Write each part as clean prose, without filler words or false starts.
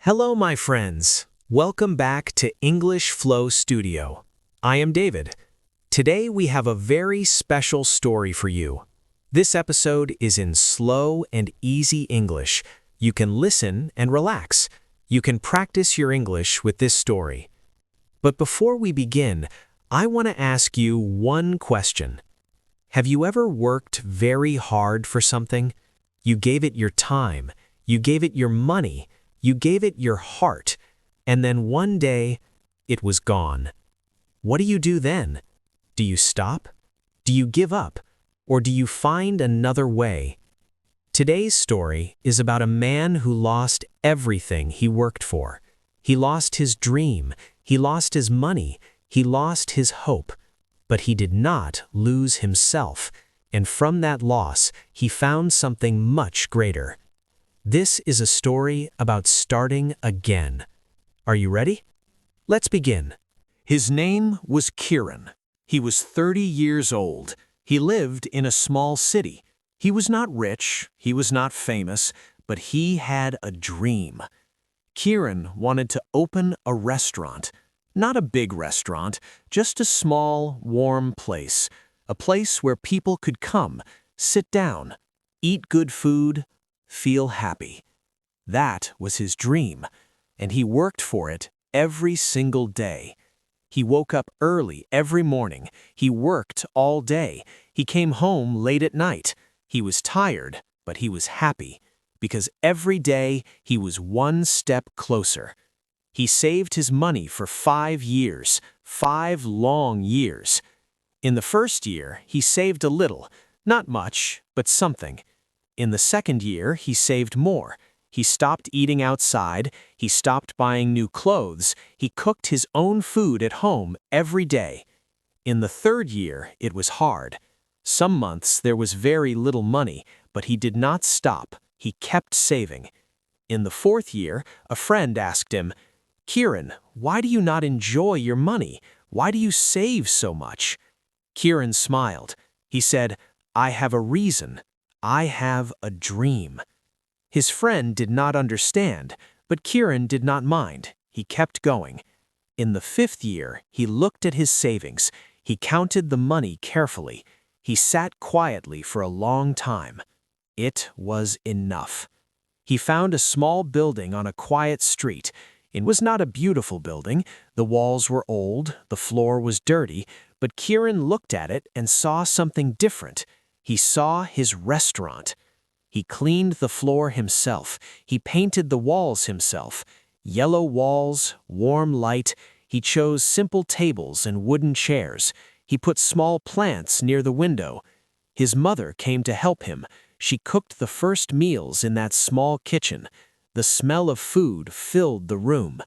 Hello, my friends. Welcome back to English Flow Studio. I am David. Today we have a very special story for you. This episode is in slow and easy English. You can listen and relax. You can practice your English with this story. But before we begin, I want to ask you one question. Have you ever worked very hard for something? You gave it your time, you gave it your money, you gave it your heart, and then one day, it was gone. What do you do then? Do you stop? Do you give up? Or do you find another way? Today's story is about a man who lost everything he worked for. He lost his dream, he lost his money, he lost his hope. But he did not lose himself, and from that loss, he found something much greater. This is a story about starting again. Are you ready? Let's begin. His name was Kiran. He was 30 years old. He lived in a small city. He was not rich, he was not famous, but he had a dream. Kiran wanted to open a restaurant. Not a big restaurant, just a small, warm place. A place where people could come, sit down, eat good food, feel happy. That was his dream, and he worked for it every single day. He woke up early every morning. He worked all day. He came home late at night. He was tired, but he was happy, because every day he was one step closer. He saved his money for 5 years, 5 long years. In the first year, he saved a little, not much, but something. In the second year, he saved more. He stopped eating outside, he stopped buying new clothes, he cooked his own food at home every day. In the third year, it was hard. Some months there was very little money, but he did not stop. He kept saving. In the fourth year, a friend asked him, "Kiran, why do you not enjoy your money? Why do you save so much?" Kiran smiled. He said, "I have a reason. I have a dream." His friend did not understand, but Kiran did not mind. He kept going. In the fifth year, he looked at his savings. He counted the money carefully. He sat quietly for a long time. It was enough. He found a small building on a quiet street. It was not a beautiful building. The walls were old, the floor was dirty, but Kiran looked at it and saw something different. He saw his restaurant. He cleaned the floor himself. He painted the walls himself. Yellow walls, warm light. He chose simple tables and wooden chairs. He put small plants near the window. His mother came to help him. She cooked the first meals in that small kitchen. The smell of food filled the room.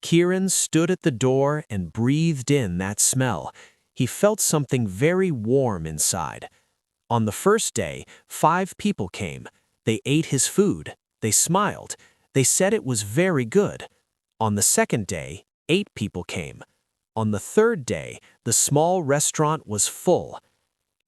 Kiran stood at the door and breathed in that smell. He felt something very warm inside. On the first day, 5 people came. They ate his food. They smiled. They said it was very good. On the second day, 8 people came. On the third day, the small restaurant was full.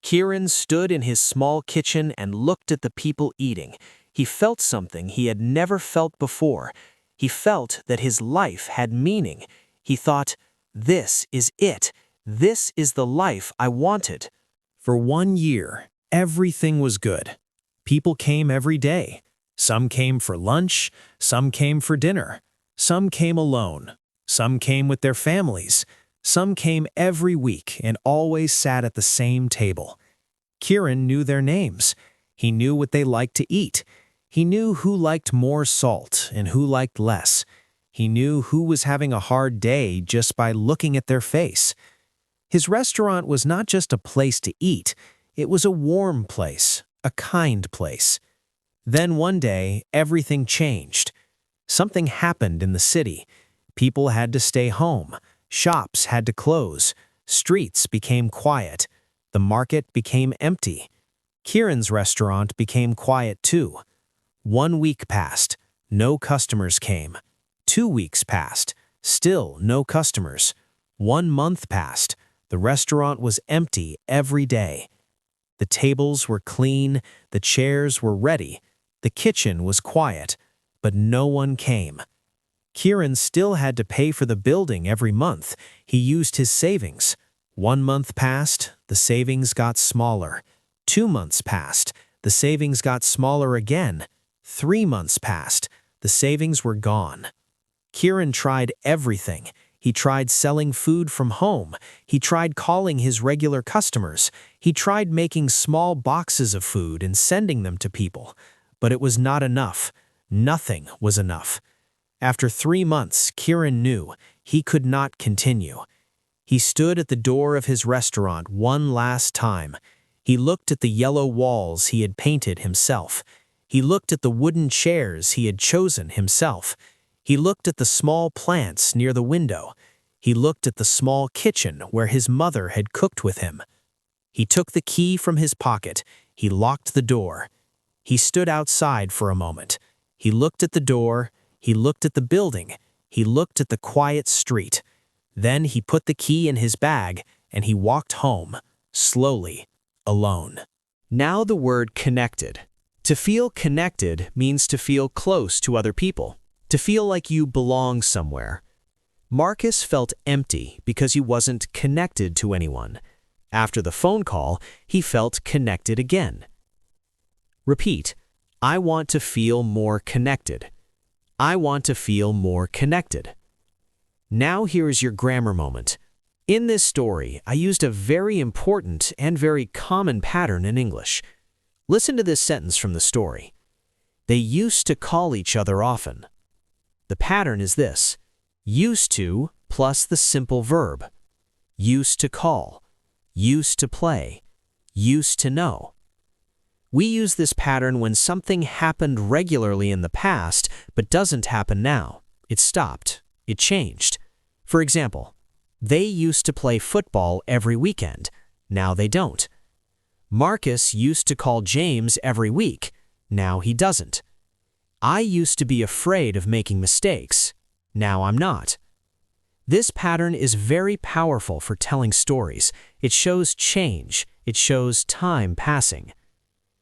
Kiran stood in his small kitchen and looked at the people eating. He felt something he had never felt before. He felt that his life had meaning. He thought, "This is it. This is the life I wanted." For 1 year, everything was good. People came every day. Some came for lunch, some came for dinner. Some came alone. Some came with their families. Some came every week and always sat at the same table. Kiran knew their names. He knew what they liked to eat. He knew who liked more salt and who liked less. He knew who was having a hard day just by looking at their face. His restaurant was not just a place to eat, it was a warm place, a kind place. Then one day, everything changed. Something happened in the city. People had to stay home. Shops had to close. Streets became quiet. The market became empty. Kiran's restaurant became quiet too. 1 week passed. No customers came. 2 weeks passed. Still no customers. 1 month passed. The restaurant was empty every day. The tables were clean, the chairs were ready, the kitchen was quiet, but no one came. Kiran still had to pay for the building every month. He used his savings. 1 month passed, the savings got smaller. 2 months passed, the savings got smaller again. 3 months passed, the savings were gone. Kiran tried everything. He tried selling food from home. He tried calling his regular customers. He tried making small boxes of food and sending them to people. But it was not enough. Nothing was enough. After 3 months, Kiran knew he could not continue. He stood at the door of his restaurant one last time. He looked at the yellow walls he had painted himself. He looked at the wooden chairs he had chosen himself. He looked at the small plants near the window. He looked at the small kitchen where his mother had cooked with him. He took the key from his pocket. He locked the door. He stood outside for a moment. He looked at the door. He looked at the building. He looked at the quiet street. Then he put the key in his bag and he walked home, slowly, alone. Now the word connected. To feel connected means to feel close to other people, to feel like you belong somewhere. Marcus felt empty because he wasn't connected to anyone. After the phone call, he felt connected again. Repeat, I want to feel more connected. I want to feel more connected. Now here's your grammar moment. In this story, I used a very important and very common pattern in English. Listen to this sentence from the story. They used to call each other often. The pattern is this: used to plus the simple verb. Used to call, used to play, used to know. We use this pattern when something happened regularly in the past but doesn't happen now. It stopped. It changed. For example, they used to play football every weekend. Now they don't. Marcus used to call James every week. Now he doesn't. I used to be afraid of making mistakes. Now I'm not. This pattern is very powerful for telling stories. It shows change. It shows time passing.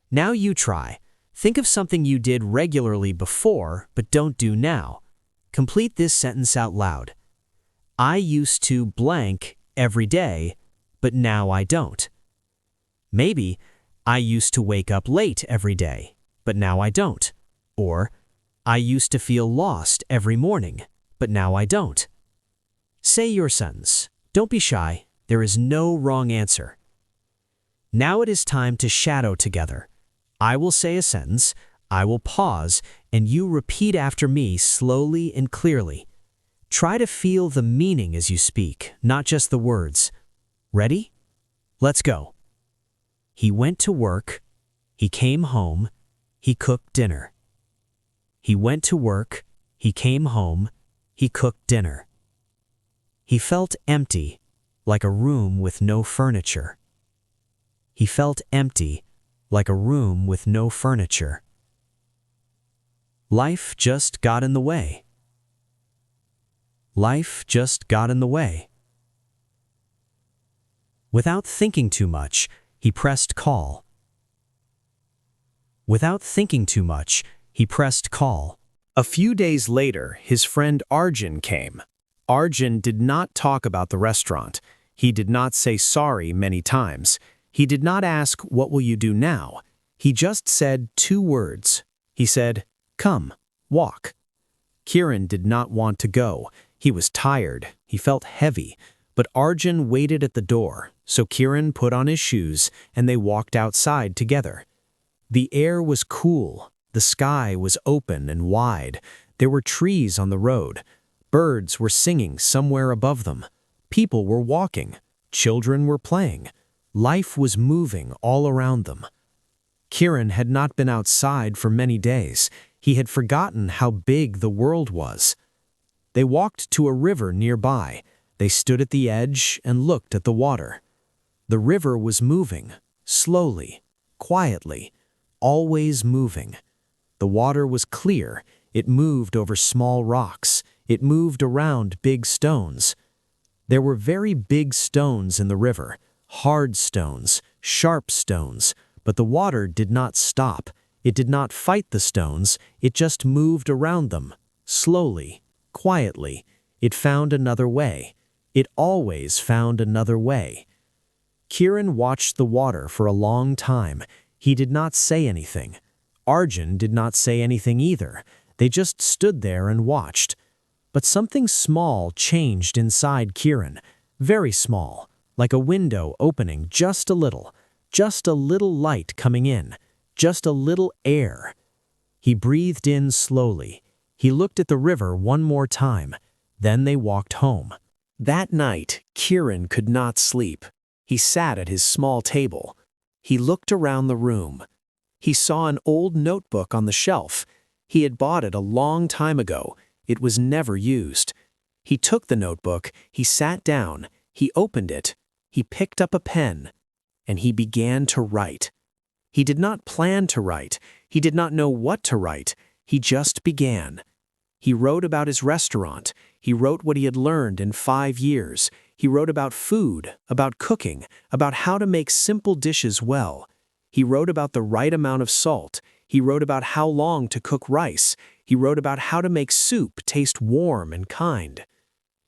Now you try. Think of something you did regularly before but don't do now. Complete this sentence out loud. I used to blank every day, but now I don't. Maybe, I used to wake up late every day, but now I don't. Or, I used to feel lost every morning, but now I don't. Say your sentence. Don't be shy. There is no wrong answer. Now it is time to shadow together. I will say a sentence, I will pause, and you repeat after me slowly and clearly. Try to feel the meaning as you speak, not just the words. Ready? Let's go. He went to work. He came home. He cooked dinner. He went to work. He came home. He cooked dinner. He felt empty, like a room with no furniture. He felt empty, like a room with no furniture. Life just got in the way. Life just got in the way. Without thinking too much, he pressed call. Without thinking too much, he pressed call. A few days later, his friend Arjun came. Arjun did not talk about the restaurant. He did not say sorry many times. He did not ask, what will you do now? He just said 2 words. He said, come, walk. Kiran did not want to go. He was tired. He felt heavy. But Arjun waited at the door, so Kiran put on his shoes and they walked outside together. The air was cool. The sky was open and wide. There were trees on the road. Birds were singing somewhere above them. People were walking. Children were playing. Life was moving all around them. Kiran had not been outside for many days. He had forgotten how big the world was. They walked to a river nearby. They stood at the edge and looked at the water. The river was moving, slowly, quietly, always moving. The water was clear. It moved over small rocks. It moved around big stones. There were very big stones in the river, hard stones, sharp stones, but the water did not stop. It did not fight the stones. It just moved around them, slowly, quietly. It found another way. It always found another way. Kiran watched the water for a long time. He did not say anything. Arjun did not say anything either. They just stood there and watched. But something small changed inside Kiran. Very small, like a window opening just a little light coming in, just a little air. He breathed in slowly. He looked at the river one more time. Then they walked home. That night, Kiran could not sleep. He sat at his small table. He looked around the room. He saw an old notebook on the shelf. He had bought it a long time ago. It was never used. He took the notebook, he sat down, he opened it, he picked up a pen, and he began to write. He did not plan to write. He did not know what to write. He just began. He wrote about his restaurant. He wrote what he had learned in 5 years. He wrote about food, about cooking, about how to make simple dishes well. He wrote about the right amount of salt. He wrote about how long to cook rice. He wrote about how to make soup taste warm and kind.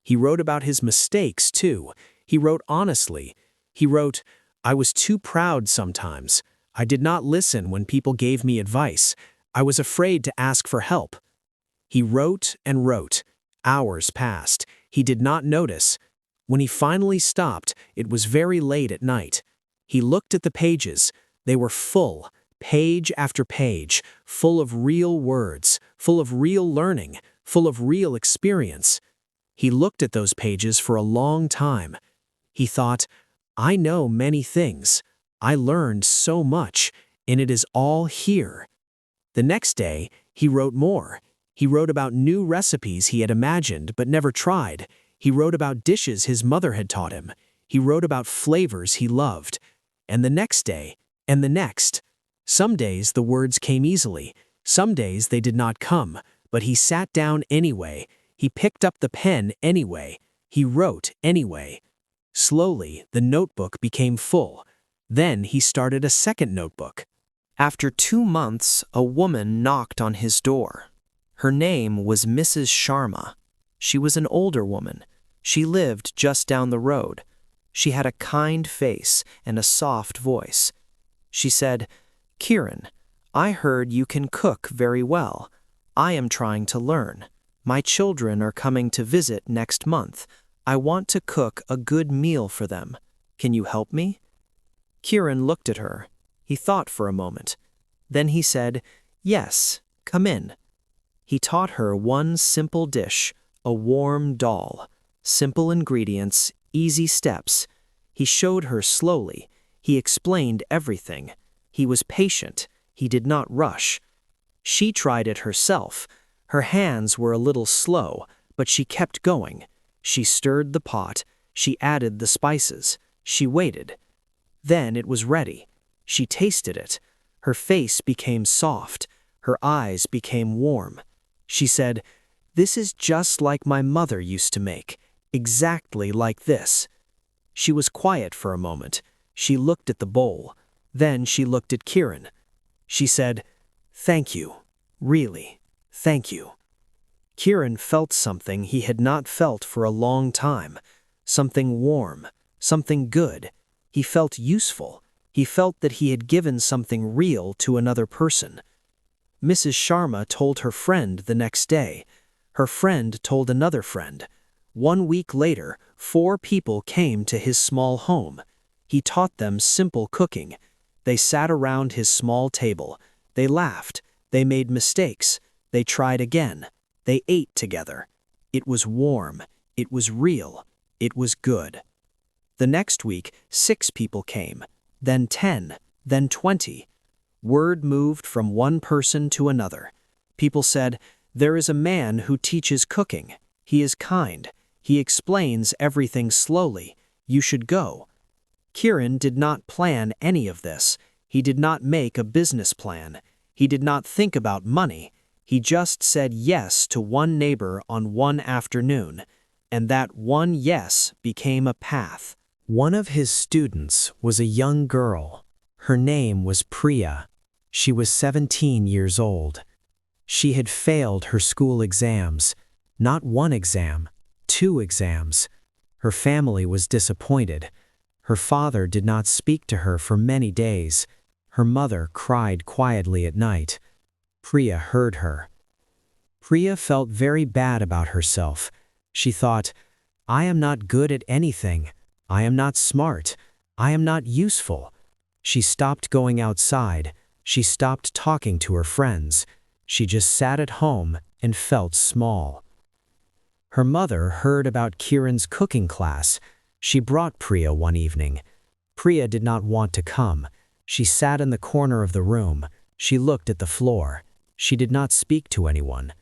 He wrote about his mistakes, too. He wrote honestly. He wrote, "I was too proud sometimes. I did not listen when people gave me advice. I was afraid to ask for help." He wrote and wrote. Hours passed. He did not notice. When he finally stopped, it was very late at night. He looked at the pages. They were full, page after page, full of real words, full of real learning, full of real experience. He looked at those pages for a long time. He thought, I know many things. I learned so much, and it is all here. The next day, he wrote more. He wrote about new recipes he had imagined but never tried. He wrote about dishes his mother had taught him. He wrote about flavors he loved. And the next day, and the next. Some days the words came easily. Some days they did not come, but he sat down anyway. He picked up the pen anyway. He wrote anyway. Slowly, the notebook became full. Then he started a second notebook. After 2 months, a woman knocked on his door. Her name was Mrs. Sharma. She was an older woman. She lived just down the road. She had a kind face and a soft voice. She said, "Kiran, I heard you can cook very well. I am trying to learn. My children are coming to visit next month. I want to cook a good meal for them. Can you help me?" Kiran looked at her. He thought for a moment. Then he said, "Yes, come in." He taught her one simple dish, a warm dal. Simple ingredients, easy steps. He showed her slowly. He explained everything. He was patient. He did not rush. She tried it herself. Her hands were a little slow, but she kept going. She stirred the pot. She added the spices. She waited. Then it was ready. She tasted it. Her face became soft. Her eyes became warm. She said, "This is just like my mother used to make, exactly like this." She was quiet for a moment. She looked at the bowl. Then she looked at Kiran. She said, "Thank you. Really, thank you." Kiran felt something he had not felt for a long time. Something warm, something good. He felt useful. He felt that he had given something real to another person. Mrs. Sharma told her friend the next day. Her friend told another friend. 1 week later, 4 people came to his small home. He taught them simple cooking. They sat around his small table. They laughed. They made mistakes. They tried again. They ate together. It was warm. It was real. It was good. The next week, 6 people came, then 10, then 20. Word moved from one person to another. People said, "There is a man who teaches cooking. He is kind. He explains everything slowly. You should go." Kiran did not plan any of this. He did not make a business plan. He did not think about money. He just said yes to one neighbor on one afternoon, and that one yes became a path. One of his students was a young girl. Her name was Priya. She was 17 years old. She had failed her school exams. Not one exam, 2 exams. Her family was disappointed. Her father did not speak to her for many days. Her mother cried quietly at night. Priya heard her. Priya felt very bad about herself. She thought, I am not good at anything. I am not smart. I am not useful. She stopped going outside. She stopped talking to her friends. She just sat at home and felt small. Her mother heard about Kiran's cooking class. She brought Priya one evening. Priya did not want to come. She sat in the corner of the room. She looked at the floor. She did not speak to anyone.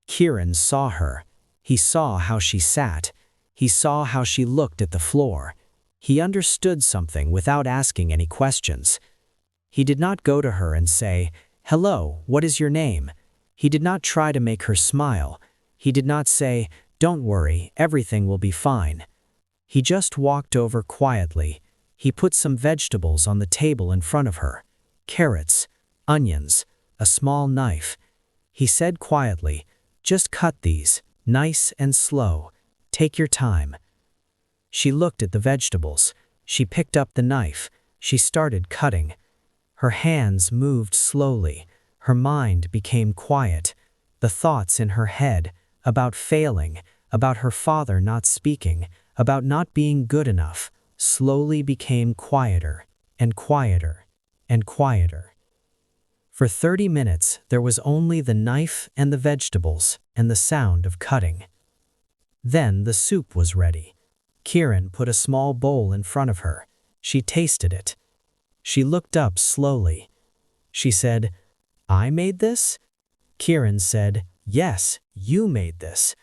Kiran saw her. He saw how she sat. He saw how she looked at the floor. He understood something without asking any questions. He did not go to her and say, "Hello, what is your name?" He did not try to make her smile. He did not say, "Don't worry, everything will be fine." He just walked over quietly. He put some vegetables on the table in front of her. Carrots, onions, a small knife. He said quietly, "Just cut these, nice and slow. Take your time." She looked at the vegetables. She picked up the knife. She started cutting. Her hands moved slowly. Her mind became quiet. The thoughts in her head about failing, about her father not speaking, about not being good enough, slowly became quieter and quieter and quieter. For 30 minutes, there was only the knife and the vegetables and the sound of cutting. Then the soup was ready. Kiran put a small bowl in front of her. She tasted it. She looked up slowly. She said, "I made this?" Kiran said, "Yes, you made this."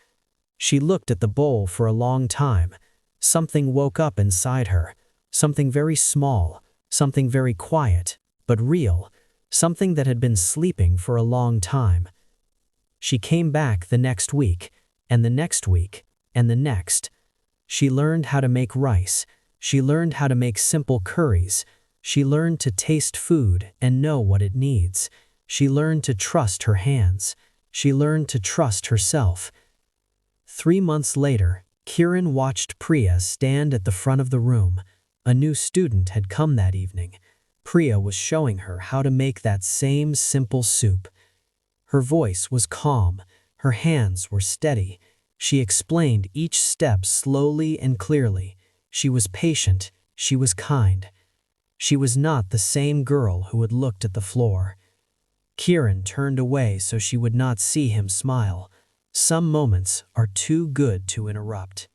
She looked at the bowl for a long time. Something woke up inside her. Something very small, something very quiet, but real, something that had been sleeping for a long time. She came back the next week, and the next week, and the next. She learned how to make rice. She learned how to make simple curries. She learned to taste food and know what it needs. She learned to trust her hands. She learned to trust herself. 3 months later, Kiran watched Priya stand at the front of the room. A new student had come that evening. Priya was showing her how to make that same simple soup. Her voice was calm. Her hands were steady. She explained each step slowly and clearly. She was patient. She was kind. She was not the same girl who had looked at the floor. Kiran turned away so she would not see him smile. Some moments are too good to interrupt.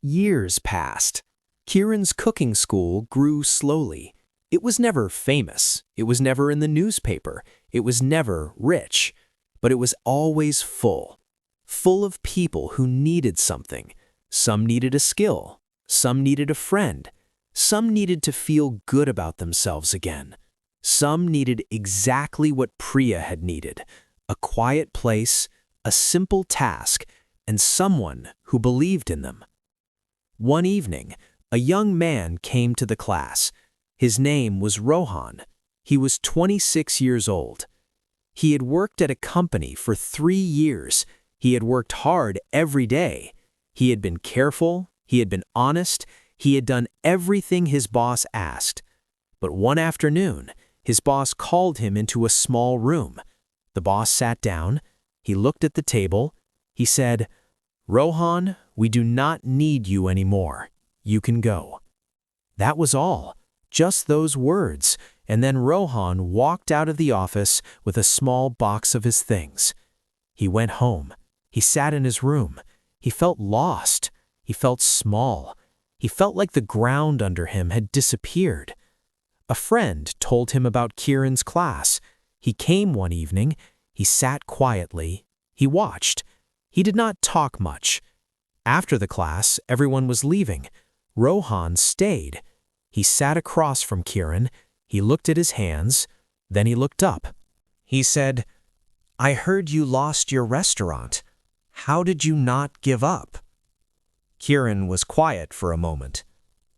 Years passed. Kiran's cooking school grew slowly. It was never famous. It was never in the newspaper. It was never rich. But it was always full. Full of people who needed something. Some needed a skill. Some needed a friend. Some needed to feel good about themselves again. Some needed exactly what Priya had needed, a quiet place, a simple task, and someone who believed in them. One evening, a young man came to the class. His name was Rohan. He was 26 years old. He had worked at a company for 3 years. He had worked hard every day. He had been careful. He had been honest. He had done everything his boss asked. But one afternoon, his boss called him into a small room. The boss sat down. He looked at the table. He said, "Rohan, we do not need you anymore. You can go." That was all. Just those words. And then Rohan walked out of the office with a small box of his things. He went home. He sat in his room. He felt lost. He felt small. He felt like the ground under him had disappeared. A friend told him about Kiran's class. He came one evening. He sat quietly. He watched. He did not talk much. After the class, everyone was leaving. Rohan stayed. He sat across from Kiran. He looked at his hands. Then he looked up. He said, "I heard you lost your restaurant. How did you not give up?" Kiran was quiet for a moment.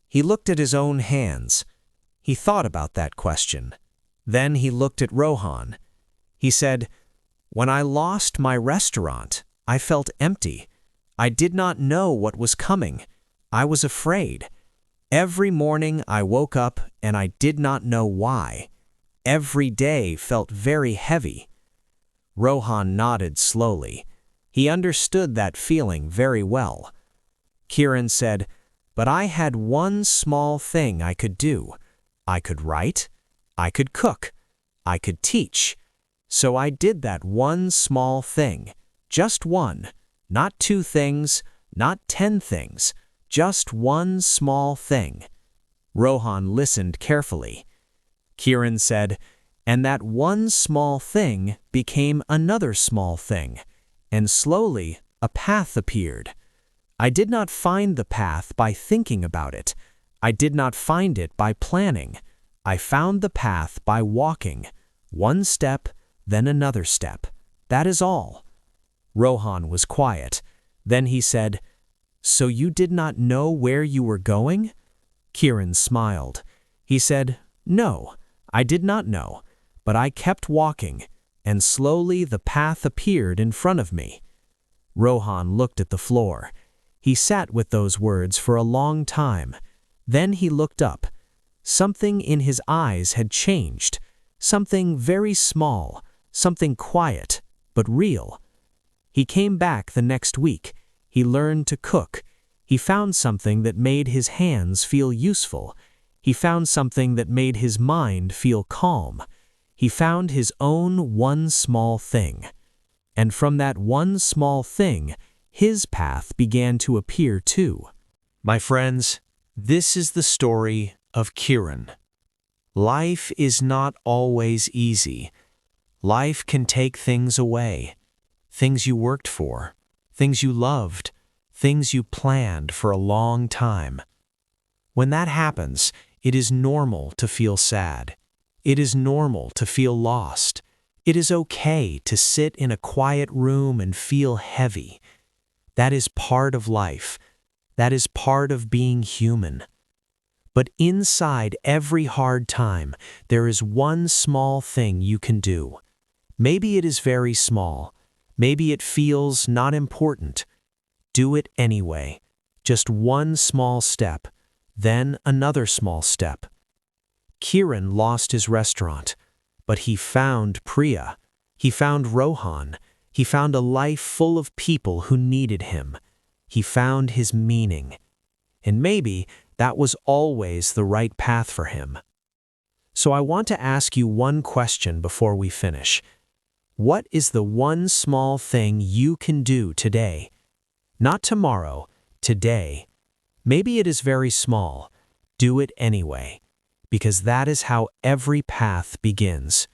He looked at his own hands. He thought about that question. Then he looked at Rohan. He said, "When I lost my restaurant, I felt empty. I did not know what was coming. I was afraid. Every morning I woke up and I did not know why. Every day felt very heavy. Rohan nodded slowly. He understood that feeling very well. Kiran said, "But I had one small thing I could do. I could write. I could cook. I could teach. So I did that one small thing. Just one. Not 2 things, not 10 things. Just one small thing." Rohan listened carefully. Kiran said, "And that one small thing became another small thing, and slowly a path appeared. I did not find the path by thinking about it. I did not find it by planning. I found the path by walking, one step, then another step. That is all." Rohan was quiet. Then he said, "So you did not know where you were going?" Kiran smiled. He said, "No, I did not know, but I kept walking, and slowly the path appeared in front of me." Rohan looked at the floor. He sat with those words for a long time. Then he looked up. Something in his eyes had changed. Something very small, something quiet, but real. He came back the next week. He learned to cook. He found something that made his hands feel useful. He found something that made his mind feel calm. He found his own one small thing. And from that one small thing, his path began to appear too. My friends, this is the story of Kiran. Life is not always easy. Life can take things away. Things you worked for, things you loved, things you planned for a long time. When that happens, it is normal to feel sad. It is normal to feel lost. It is okay to sit in a quiet room and feel heavy. That is part of life. That is part of being human. But inside every hard time, there is one small thing you can do. Maybe it is very small. Maybe it feels not important. Do it anyway. Just one small step, then another small step. Kiran lost his restaurant, but he found Priya. He found Rohan. He found a life full of people who needed him. He found his meaning. And maybe that was always the right path for him. So I want to ask you one question before we finish. What is the one small thing you can do today? Not tomorrow, today. Maybe it is very small. Do it anyway, because that is how every path begins.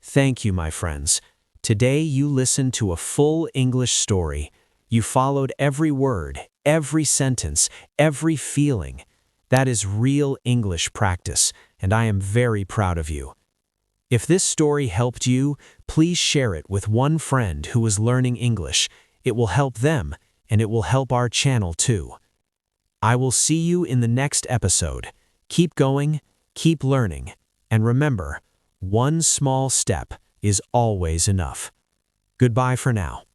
Thank you, my friends. Today you listened to a full English story. You followed every word, every sentence, every feeling. That is real English practice, and I am very proud of you. If this story helped you, please share it with one friend who is learning English. It will help them, and it will help our channel too. I will see you in the next episode. Keep going, keep learning, and remember, one small step is always enough. Goodbye for now.